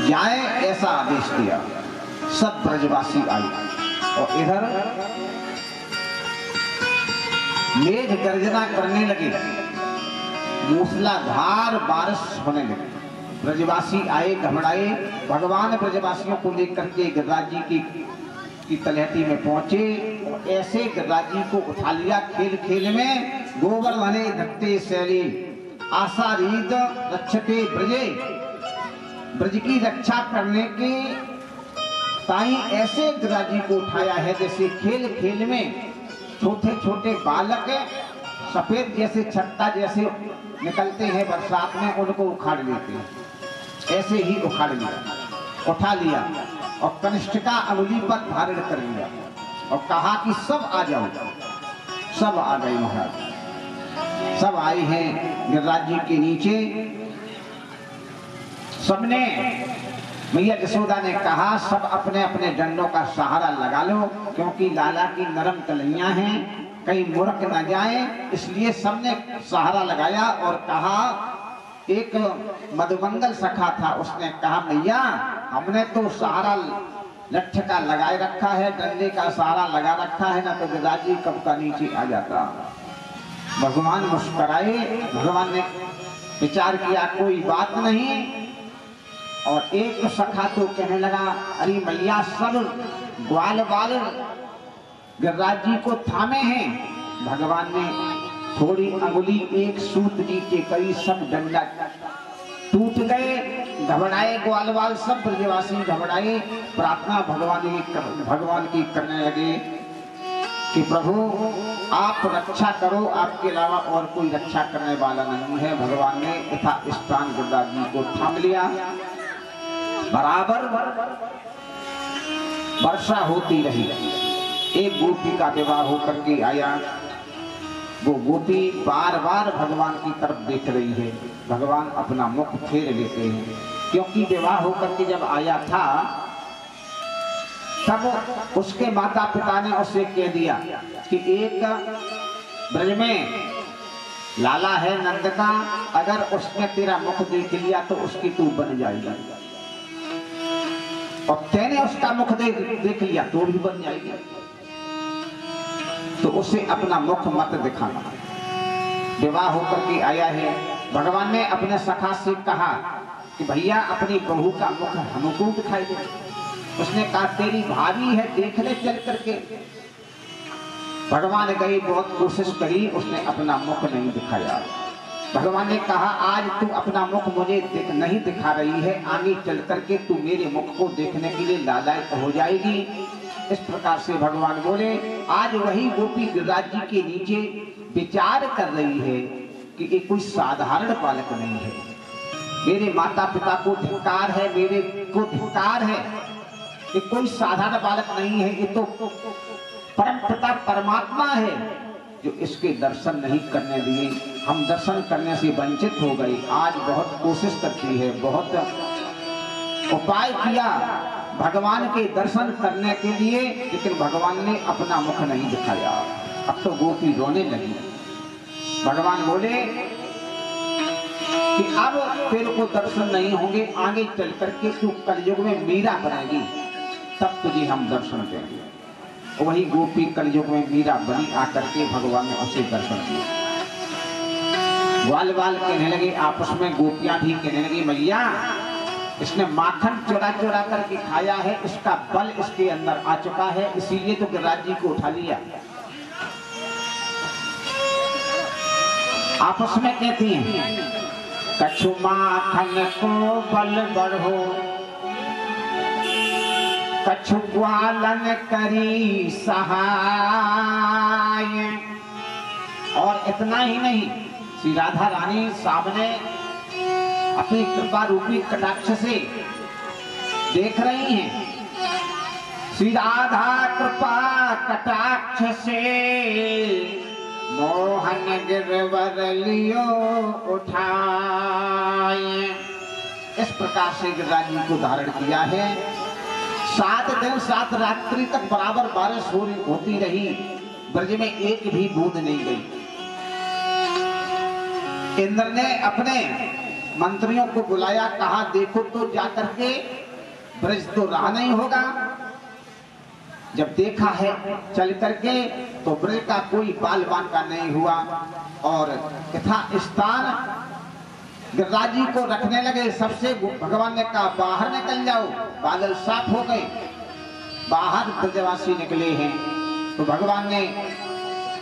जाए ऐसा आदेश दिया। सब ब्रजवासी आए और इधर मेघ गर्जना करने लगे, मूसलाधार बारिश होने लगी। ब्रजवासी आए, घबराए। भगवान ब्रजवासियों को लेकर के गिरिराज जी की तलहटी में पहुंचे और ऐसे गिरिराज जी को उठा लिया। खेल खेल में गोवर्धने धत्ते शैली आशारीद रक्षते ब्रजे, ब्रज की रक्षा करने के ताई ऐसे गिरिराज जी को उठाया है जैसे खेल खेल में छोटे छोटे बालक सफेद जैसे छत्ता जैसे निकलते हैं बरसात में, उनको उखाड़ लेते हैं, ऐसे ही उखाड़ लिया, उठा लिया और कनिष्ठिका अंगुली पर धारण कर लिया और कहा कि सब आ जाओ। सब आ गए महाराज, सब आए हैं गिरिराज जी के नीचे। सबने, मैया यशोदा ने कहा सब अपने अपने डंडों का सहारा लगा लो, क्योंकि लाला की नरम कलैयां हैं, कहीं मुरक न जाए, इसलिए सबने सहारा लगाया। और कहा, एक मधुमंगल सखा था, उसने कहा मैया हमने तो सहारा लठ का लगाए रखा है, डंडे का सहारा लगा रखा है ना, तो गिरिराज जी कब का नीचे आ जाता। भगवान मुस्कुराए, भगवान ने विचार किया कोई बात नहीं। और एक सखा तो कहने लगा, अरे मैया सब ग्वाल बाल गिरिराज जी को थामे हैं। भगवान ने थोड़ी अंगुली एक सूत नीचे करी, सब डंडा टूट गए। घबराए ग्वाल बाल, सब ब्रजवासी घबराए। प्रार्थना भगवान की करने लगे कि प्रभु आप रक्षा करो, आपके अलावा और कोई रक्षा करने वाला नहीं है। भगवान ने यथा स्थान गिरिराज जी को थाम लिया। बराबर वर्षा होती रही। एक गोपी का विवाह होकर के आया, वो गोपी बार बार भगवान की तरफ देख रही है। भगवान अपना मुख फेर लेते हैं, क्योंकि विवाह होकर के जब आया था तब उसके माता पिता ने उसे कह दिया कि एक ब्रज में लाला है नंद का, अगर उसने तेरा मुख देख लिया तो उसकी तू बन जाएगी, और तेने उसका मुख देख लिया तो भी बन जाएगी, तो उसे अपना मुख मत दिखाना। विवाह होकर के आया है। भगवान ने अपने सखा से कहा कि भैया अपनी बहू का मुख हमको दिखाई दे। उसने कहा तेरी भाभी है, देख ले चल करके। भगवान गई, बहुत कोशिश करी, उसने अपना मुख नहीं दिखाया। भगवान ने कहा आज तू अपना मुख मुझे नहीं दिखा रही है, आगे चल करके तू मेरे मुख को देखने के लिए लालायित हो जाएगी। इस प्रकार से भगवान बोले। आज वही गोपी गिरिराज जी के नीचे विचार कर रही है कि ये कोई साधारण बालक नहीं है, मेरे माता पिता को धिक्कार है, मेरे को धिक्कार है, ये कोई साधारण बालक नहीं है, ये तो परम पिता परमात्मा है जो इसके दर्शन नहीं करने दिए। हम दर्शन करने से वंचित हो गए। आज बहुत कोशिश करती है, बहुत उपाय किया भगवान के दर्शन करने के लिए, लेकिन भगवान ने अपना मुख नहीं दिखाया। अब तो गोपी रोने लगी। भगवान बोले कि अब तेरे को दर्शन नहीं होंगे, आगे चल करके तू कलयुग में मीरा बनेगी, तब तुझे हम दर्शन देंगे। वही गोपी कलयुग में मीरा बनी, आकर के भगवान ने उसे दर्शन दिया। ग्वाल बाल कहने लगे, आपस में गोपियां भी कहने लगी मैया इसने माखन चुरा चुरा करके खाया है, इसका बल इसके अंदर आ चुका है, इसीलिए तो गिरिराज जी को उठा लिया। आपस में कहती हैं कछु माखन को बल बढ़ो, कछु ग्वालन करी सहाय। और इतना ही नहीं, श्री राधा रानी सामने अपनी कृपा रूपी कटाक्ष से देख रही हैं। श्री राधा कृपा कटाक्ष से मोहन गिरवर लियो उठाए। इस प्रकार से गिरिराज जी को धारण किया है। 7 दिन 7 रात्रि तक बराबर बारिश होती रही, ब्रज में एक भी बूंद नहीं गई। इंद्र ने अपने मंत्रियों को बुलाया, कहा देखो तो जाकर के ब्रज तो रहा नहीं होगा। जब देखा है चल करके तो ब्रज का कोई बाल बांका नहीं हुआ और यथा स्थान गिरिराज जी को रखने लगे। सबसे भगवान ने कहा बाहर निकल जाओ, बादल साफ हो गए, बाहर ब्रजवासी निकले हैं। तो भगवान ने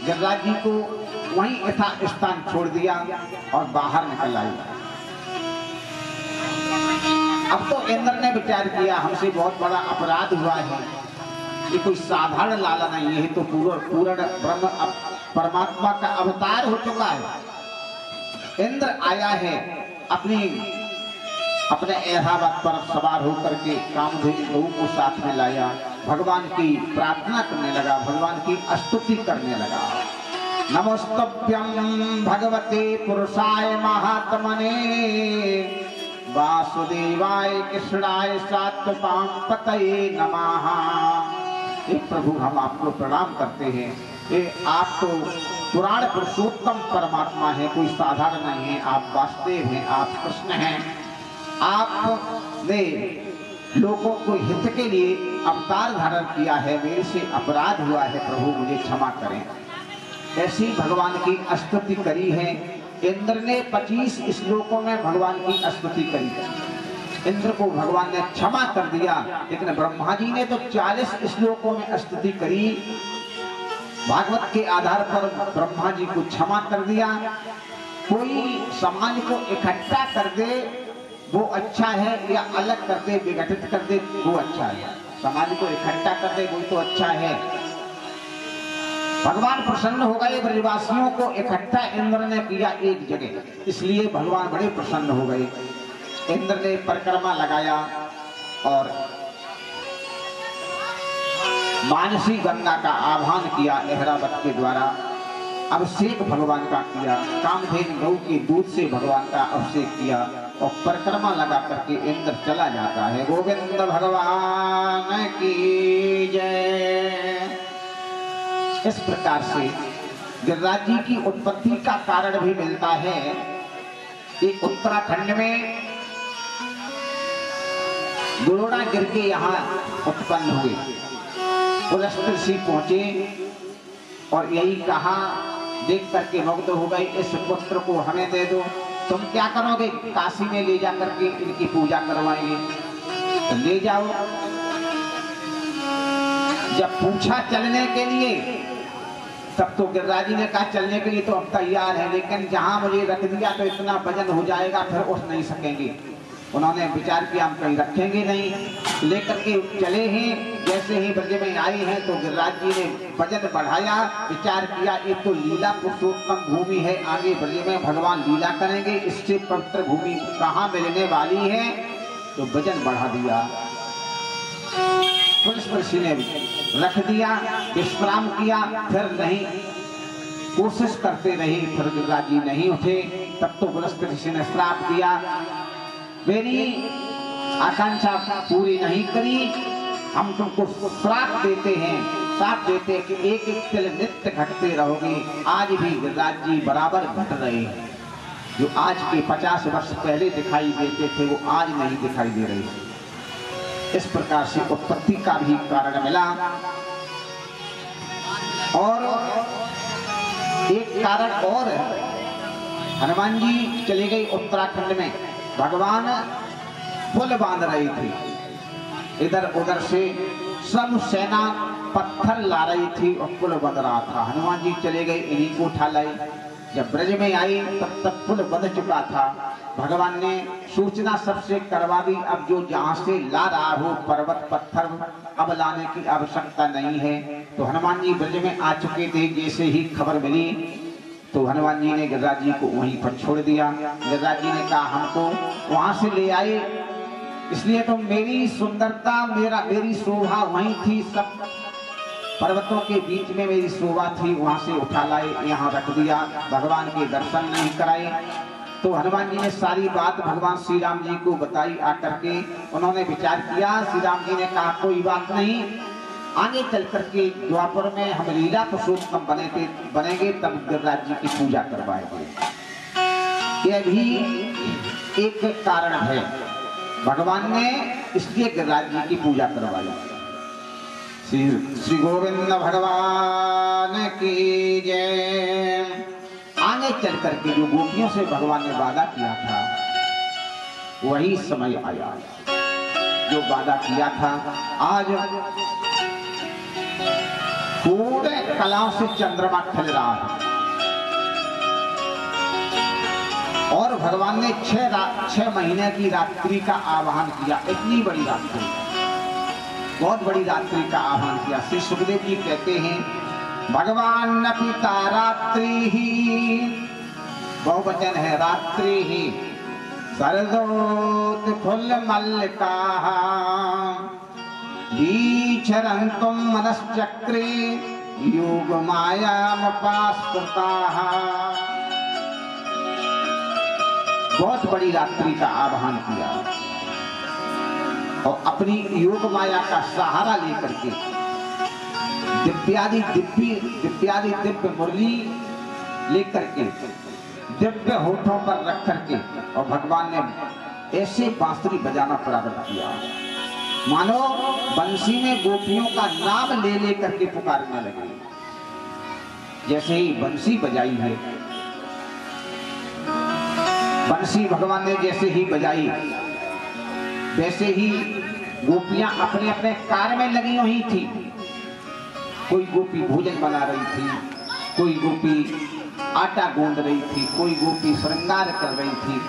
गिरिराज जी को वहीं यथा स्थान छोड़ दिया और बाहर निकल आए। अब तो इंद्र ने विचार किया हमसे बहुत बड़ा अपराध हुआ है, ये कोई साधारण लाला नहीं है, तो पूर्ण ब्रह्म परमात्मा का अवतार हो चुका है। इंद्र आया है अपने ऐरावत पर सवार होकर के कामधेनु गौ को साथ में लाया, भगवान की प्रार्थना करने लगा, भगवान की स्तुति करने लगा। नमस्तभ्यं भगवते पुरुषाय महात्मने वासुदेवाय कृष्णाय सात्वतां पतये नमः। प्रभु हम आपको प्रणाम करते हैं, ये आप तो पुराण पुरुषोत्तम परमात्मा है, कोई साधारण नहीं है, आप वासुदेव हैं, आप कृष्ण हैं, आपने लोगों को हित के लिए अवतार धारण किया है, मेरे से अपराध हुआ है, प्रभु मुझे क्षमा करें। ऐसी भगवान की स्तुति करी है। इंद्र ने 25 श्लोकों में भगवान की स्तुति करी, इंद्र को भगवान ने क्षमा कर दिया, लेकिन ब्रह्मा जी ने तो 40 श्लोकों में स्तुति करी। भागवत के आधार पर ब्रह्मा जी को क्षमा कर दिया। कोई समाज को इकट्ठा कर दे वो अच्छा है, या अलग कर दे विघटित कर दे वो अच्छा है। समाज को इकट्ठा कर दे वो तो अच्छा है। भगवान प्रसन्न हो गए, ब्रजवासियों को इकट्ठा इंद्र ने किया एक जगह, इसलिए भगवान बड़े प्रसन्न हो गए। इंद्र ने परिक्रमा लगाया और मानसी गंगा का आह्वान किया, ऐरावत के द्वारा अभिषेक भगवान का किया, कामधेनु गौ के दूध से भगवान का अभिषेक किया और परिक्रमा लगा करके इंद्र चला जाता है। गोविंद भगवान की जय। इस प्रकार से गिरिराज जी की उत्पत्ति का कारण भी मिलता है। एक उत्तराखंड में गुरोड़ा गिर के यहाँ उत्पन्न हुए। पुलस्त्य ऋषि पहुंचे और यही कहा, देख करके मुग्ध हो गए, इस पुत्र को हमें दे दो। तुम क्या करोगे? काशी में ले जा करके इनकी पूजा करवाएंगे। तो ले जाओ। जब पूछा चलने के लिए तब तो गिरिराज जी ने कहा चलने के लिए तो अब तैयार है, लेकिन जहां मुझे रख दिया तो इतना वजन हो जाएगा, फिर उठ नहीं सकेंगे। उन्होंने विचार किया हम कहीं रखेंगे नहीं, लेकर के चले हैं। जैसे ही ब्रज में आए हैं तो गिरिराज जी ने वजन बढ़ाया, विचार किया ये तो लीला पुरुषोत्तम भूमि है, आगे ब्रज में भगवान लीला करेंगे, इससे पवित्र भूमि कहाँ मिलने वाली है, तो वजन बढ़ा दिया। पुलिस ऋषि ने रख दिया, विश्राम किया, फिर नहीं कोशिश करते रहे, फिर गिरिराज जी नहीं उठे। तब तो पुलिस ऋषि ने श्राप दिया, मेरी आकांक्षा पूरी नहीं करी, हम तुमको श्राप देते हैं, श्राप देते हैं कि एक एक तिल नित्य घटते रहोगे। आज भी गिरिराज जी बराबर घट रहे हैं, जो आज के 50 वर्ष पहले दिखाई देते थे वो आज नहीं दिखाई दे रहे। इस प्रकार से उत्पत्ति का भी कारण मिला। और एक कारण और है, हनुमान जी चले गए उत्तराखंड में, भगवान पुल बांध रहे थे, इधर उधर से सब सेना पत्थर ला रही थी और पुल बंध रहा था। हनुमान जी चले गए, इन्हीं को उठा लाए। जब ब्रज में आई तब तक पुल बंध चुका था। भगवान ने सूचना सबसे करवा दी, अब जो जहां से ला रहा हो पर्वत पत्थर अब लाने की आवश्यकता नहीं है। तो हनुमान जी ब्रज में आ चुके थे। जैसे ही खबर मिली तो हनुमान जी ने गिरिराज जी को वहीं पर छोड़ दिया। गिरिराज जी ने कहा हमको वहां से ले आए, इसलिए तो मेरी सुंदरता मेरी शोभा वहीं थी, सब पर्वतों के बीच में मेरी शोभा थी, वहां से उठा लाए, यहाँ रख दिया, भगवान के दर्शन नहीं कराए। तो हनुमान जी ने सारी बात भगवान श्री राम जी को बताई आकर के। उन्होंने विचार किया, श्री राम जी ने कहा कोई बात नहीं, आगे चल करके द्वापर में हम लीला पुरुषोत्तम बनेंगे, तब गिरिराज जी की पूजा करवाएंगे। यह भी एक कारण है, भगवान ने इसलिए गिरिराज जी की पूजा करवाई। श्री गोविंद भगवान की जय। आगे चल करके जो गोपियों से भगवान ने वादा किया था वही समय आया, जो वादा किया था आज पूरे कलाओं से चंद्रमा खिल रहा है। और भगवान ने 6 महीने की रात्रि का आह्वान किया। इतनी बड़ी रात्रि, बहुत बड़ी रात्रि का आह्वान किया। श्री सुखदेव जी कहते हैं भगवान न पिता रात्रि ही, बहुवचन है रात्रि ही, सरदोत फुल मल्लिका बीचरन तुम मनश्चक्रे योग मायामपास्कृता। बहुत बड़ी रात्रि का आह्वान किया और अपनी योग माया का सहारा लेकर के दिव्यादि दिव्य मुरली लेकर के दिव्य होठों पर रख करके और भगवान ने ऐसे बांसुरी बजाना प्रारंभ किया मानो बंसी में गोपियों का नाम ले लेकर के पुकारने लगे। जैसे ही बंसी बजाई है, बंसी भगवान ने जैसे ही बजाई वैसे ही गोपियां अपने अपने कार्य में लगी हुई थी। कोई गोपी भोजन बना रही थी, कोई गोपी आटा गूंद रही थी, कोई गोपी श्रृंगार कर रही थी।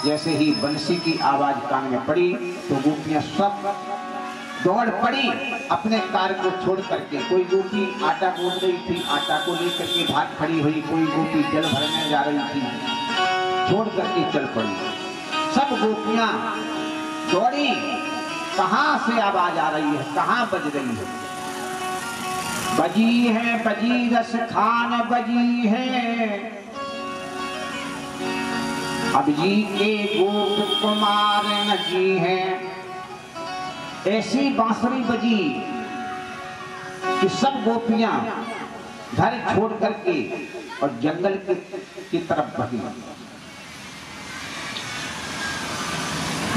जैसे ही बंसी की आवाज कान में पड़ी तो गोपियां सब दौड़ पड़ी अपने कार्य को छोड़ करके। कोई गोपी आटा गूंद रही थी, आटा को लेकर के भाग खड़ी हुई, कोई गोपी जल भरने जा रही थी, छोड़ करके चल पड़ी। सब गोपियां दौड़ी, कहां से आवाज आ रही है, कहां बज रही है। बजी है बजी रस खान बजी है, अब जी के गोप कुमार न जी है। ऐसी बांसुरी बजी कि सब गोपियां घर छोड़ करके और जंगल की तरफ भगी,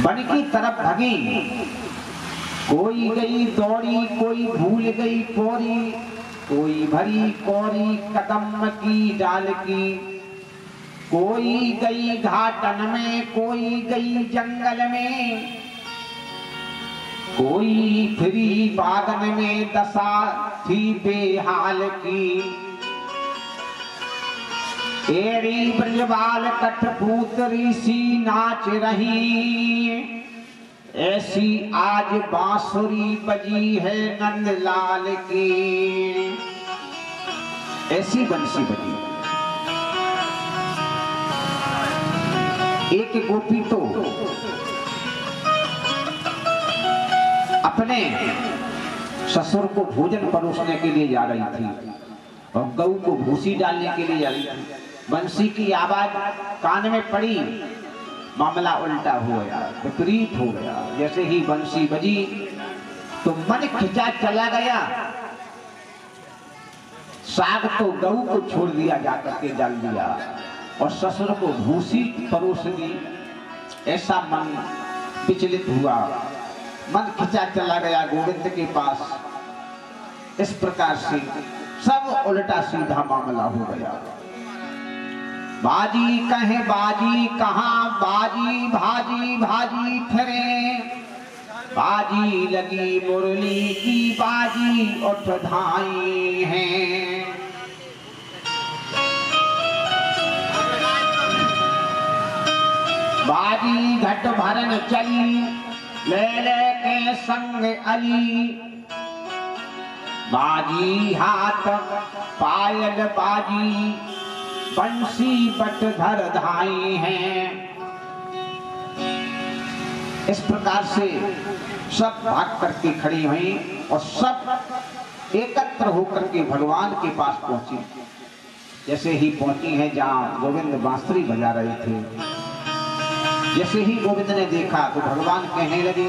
वन की तरफ भगी। कोई गई दौड़ी, कोई भूल गई पोरी, कोई भरी कोरी कदम की डाल की। कोई गई घाटन में, कोई गई जंगल में, कोई फिरी बागन में, दशा थी बेहाल की। एड़ी ब्रजबाल कठपुतरी सी नाच रही, ऐसी आज बांसुरी बजी है नंदलाल की। ऐसी बंसी बजी। एक गोपी तो अपने ससुर को भोजन परोसने के लिए जा रही थी और गऊ को भूसी डालने के लिए जा रही थी। बंसी की आवाज कान में पड़ी, मामला उल्टा हो गया, विपरीत हो गया। जैसे ही बंसी बजी तो मन खिंचा चला गया। साग तो गऊ को छोड़ दिया, जाकर के डाल दिया और ससुर को भूसी परोस दी। ऐसा मन विचलित हुआ, मन खिंचा चला गया गोविंद के पास। इस प्रकार से सब उल्टा सीधा मामला हो गया। बाजी कहे बाजी कहाँ, बाजी भाजी भाजी फिरे, बाजी लगी मुरली की बाजी उठ धाई है। बाजी घट भरन चली, ले के संग अली। बाजी हाथ पायल बाजी, बंसी बट धर धाई हैं। इस प्रकार से सब भाग करके खड़ी हुई और सब एकत्र होकर के भगवान के पास पहुंची। जैसे ही पहुंची है जहां गोविंद बांसुरी बजा रहे थे, जैसे ही गोविंद ने देखा तो भगवान कहने लगे,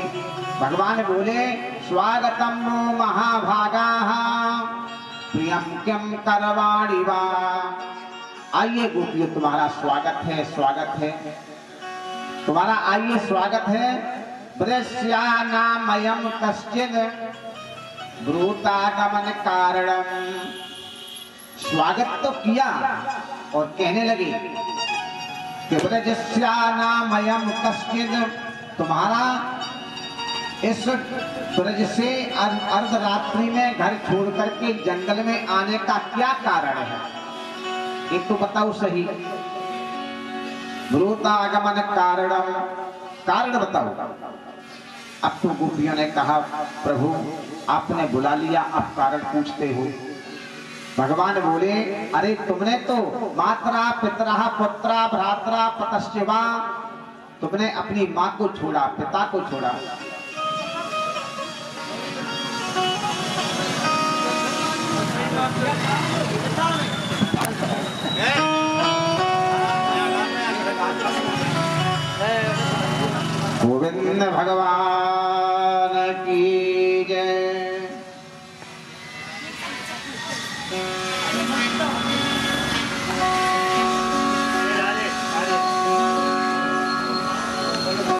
भगवान बोले स्वागतम नो महाभागा प्रियम क्यम करवाणि वा। आइए गोपियों, तुम्हारा स्वागत है, स्वागत है। तुम्हारा आइए स्वागत है। ब्रश्यानामयम कश्चिद ब्रूतागमन कारणम। स्वागत तो किया और कहने लगे कि ब्रजस्यानामयम कश्चिद, तुम्हारा इस ब्रज से अर्धरात्रि में घर छोड़ करके जंगल में आने का क्या कारण है, एक तो बताओ सही। ब्रूतागमन कारणम, कारण बताओ। अब तो गोपियों ने कहा प्रभु आपने बुला लिया, आप कारण पूछते हो। भगवान बोले अरे तुमने तो मात्रा पितरा पुत्रा भ्रात्रा पतश्चिवा, तुमने अपनी माँ को छोड़ा, पिता को छोड़ा। गोविंद भगवान की जय।